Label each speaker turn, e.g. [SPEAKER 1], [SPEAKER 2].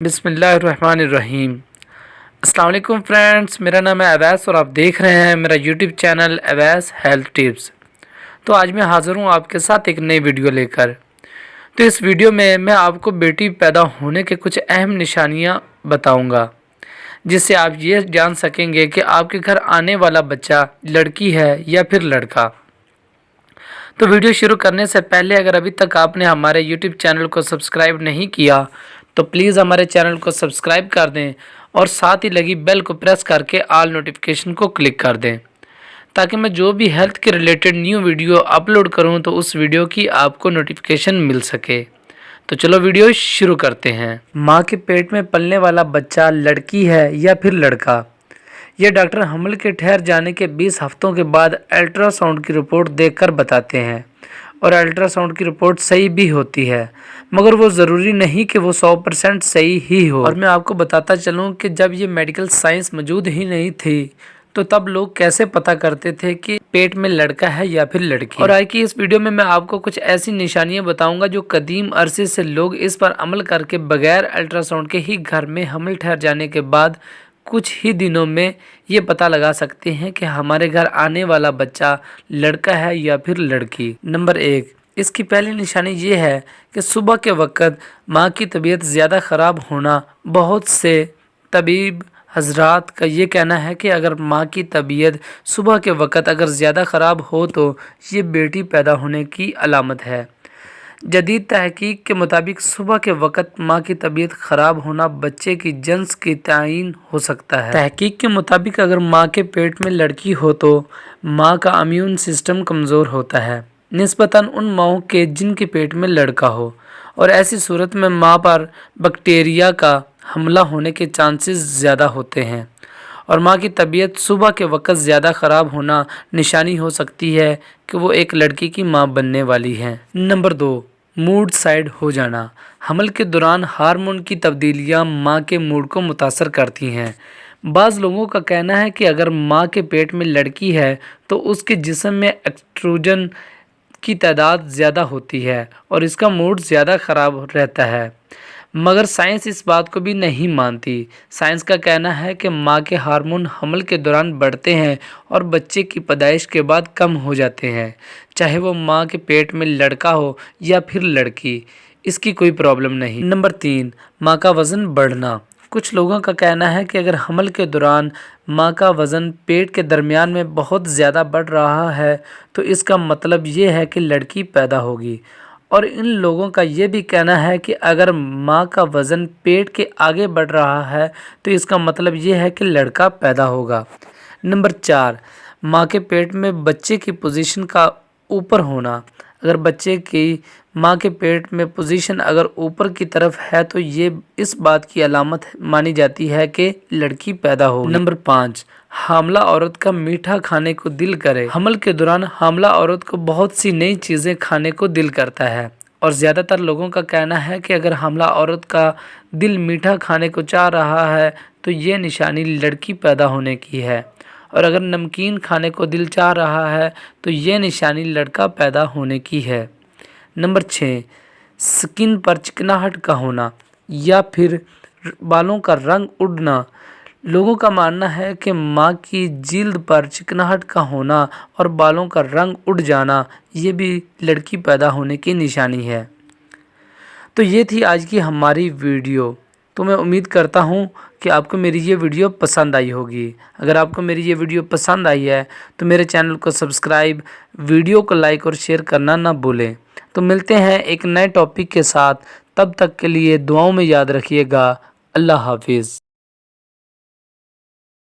[SPEAKER 1] बिस्मिल्लाहिर्रहमानिर्रहीम। अस्सलाम वालेकुम फ्रेंड्स, मेरा नाम है अवैस और आप देख रहे हैं मेरा YouTube channel Awais health tips. तो आज मैं हाज़िर हूँ आपके साथ एक नई वीडियो लेकर। तो इस वीडियो में मैं आपको बेटी पैदा होने के कुछ अहम निशानियाँ बताऊँगा, जिससे आप ये जान सकेंगे कि आपके घर आने वाला बच्चा लड़की है या फिर लड़का। तो वीडियो शुरू करने से पहले अगर अभी तक आपने हमारे यूट्यूब चैनल को सब्सक्राइब नहीं किया तो प्लीज़ हमारे चैनल को सब्सक्राइब कर दें और साथ ही लगी बेल को प्रेस करके ऑल नोटिफिकेशन को क्लिक कर दें, ताकि मैं जो भी हेल्थ के रिलेटेड न्यू वीडियो अपलोड करूं तो उस वीडियो की आपको नोटिफिकेशन मिल सके। तो चलो वीडियो शुरू करते हैं। माँ के पेट में पलने वाला बच्चा लड़की है या फिर लड़का, ये डॉक्टर हमल के ठहर जाने के 20 हफ्तों के बाद अल्ट्रासाउंड की रिपोर्ट देखकर बताते हैं। और अल्ट्रासाउंड की रिपोर्ट सही भी होती है, मगर वो ज़रूरी नहीं कि वो 100% सही ही हो। और मैं आपको बताता चलूँ कि जब ये मेडिकल साइंस मौजूद ही नहीं थी तो तब लोग कैसे पता करते थे कि पेट में लड़का है या फिर लड़की। और आज की इस वीडियो में मैं आपको कुछ ऐसी निशानियां बताऊंगा जो कदीम अरसे से लोग इस पर अमल करके बगैर अल्ट्रासाउंड के ही घर में हमल ठहर जाने के बाद कुछ ही दिनों में ये पता लगा सकते हैं कि हमारे घर आने वाला बच्चा लड़का है या फिर लड़की। नंबर 1, इसकी पहली निशानी ये है कि सुबह के वक़्त माँ की तबीयत ज़्यादा ख़राब होना। बहुत से तबीब हजरात का ये कहना है कि अगर माँ की तबीयत सुबह के वक़्त अगर ज़्यादा ख़राब हो तो ये बेटी पैदा होने की अलामत है। जदीद तहकीक के मुताबिक सुबह के वक़्त माँ की तबीयत ख़राब होना बच्चे की जिन्स की तयन हो सकता है। तहकीक के मुताबिक अगर माँ के पेट में लड़की हो तो माँ का इम्यून सिस्टम कमज़ोर होता है निस्बतन उन माँओं के जिनके पेट में लड़का हो, और ऐसी सूरत में माँ पर बैक्टीरिया का हमला होने के चांसेस ज़्यादा होते हैं। और माँ की तबीयत सुबह के वक़्त ज़्यादा ख़राब होना निशानी हो सकती है कि वो एक लड़की की माँ बनने वाली है। नंबर 2, मूड साइड हो जाना। हमल के दौरान हार्मोन की तब्दीलियाँ माँ के मूड को मुतासर करती हैं। बाज़ लोगों का कहना है कि अगर माँ के पेट में लड़की है तो उसके जिस्म में एस्ट्रोजन की तादाद ज़्यादा होती है और इसका मूड ज़्यादा ख़राब रहता है, मगर साइंस इस बात को भी नहीं मानती। साइंस का कहना है कि माँ के हार्मोन हमल के दौरान बढ़ते हैं और बच्चे की पैदाइश के बाद कम हो जाते हैं, चाहे वो माँ के पेट में लड़का हो या फिर लड़की, इसकी कोई प्रॉब्लम नहीं। नंबर 3, माँ का वज़न बढ़ना। कुछ लोगों का कहना है कि अगर हमल के दौरान माँ का वज़न पेट के दरमियान में बहुत ज़्यादा बढ़ रहा है तो इसका मतलब ये है कि लड़की पैदा होगी। और इन लोगों का ये भी कहना है कि अगर माँ का वज़न पेट के आगे बढ़ रहा है तो इसका मतलब ये है कि लड़का पैदा होगा। नंबर 4, माँ के पेट में बच्चे की पोजीशन का ऊपर होना। अगर बच्चे की माँ के पेट में पोजीशन अगर ऊपर की तरफ है तो ये इस बात की अलामत मानी जाती है कि लड़की पैदा होगी। नंबर 5, हामला औरत का मीठा खाने को दिल करे। हमल के दौरान हामला औरत को बहुत सी नई चीज़ें खाने को दिल करता है, और ज़्यादातर लोगों का कहना है कि अगर हामला औरत का दिल मीठा खाने को चाह रहा है तो ये निशानी लड़की पैदा होने की है, और अगर नमकीन खाने को दिल चाह रहा है तो ये निशानी लड़का पैदा होने की है। नंबर 6, स्किन पर चिकनाहट का होना या फिर बालों का रंग उड़ना। लोगों का मानना है कि माँ की जिल्द पर चिकनाहट का होना और बालों का रंग उड़ जाना ये भी लड़की पैदा होने की निशानी है। तो ये थी आज की हमारी वीडियो। तो मैं उम्मीद करता हूँ कि आपको मेरी ये वीडियो पसंद आई होगी। अगर आपको मेरी ये वीडियो पसंद आई है तो मेरे चैनल को सब्सक्राइब, वीडियो को लाइक और शेयर करना ना भूलें। तो मिलते हैं एक नए टॉपिक के साथ, तब तक के लिए दुआओं में याद रखिएगा। अल्लाह हाफिज़।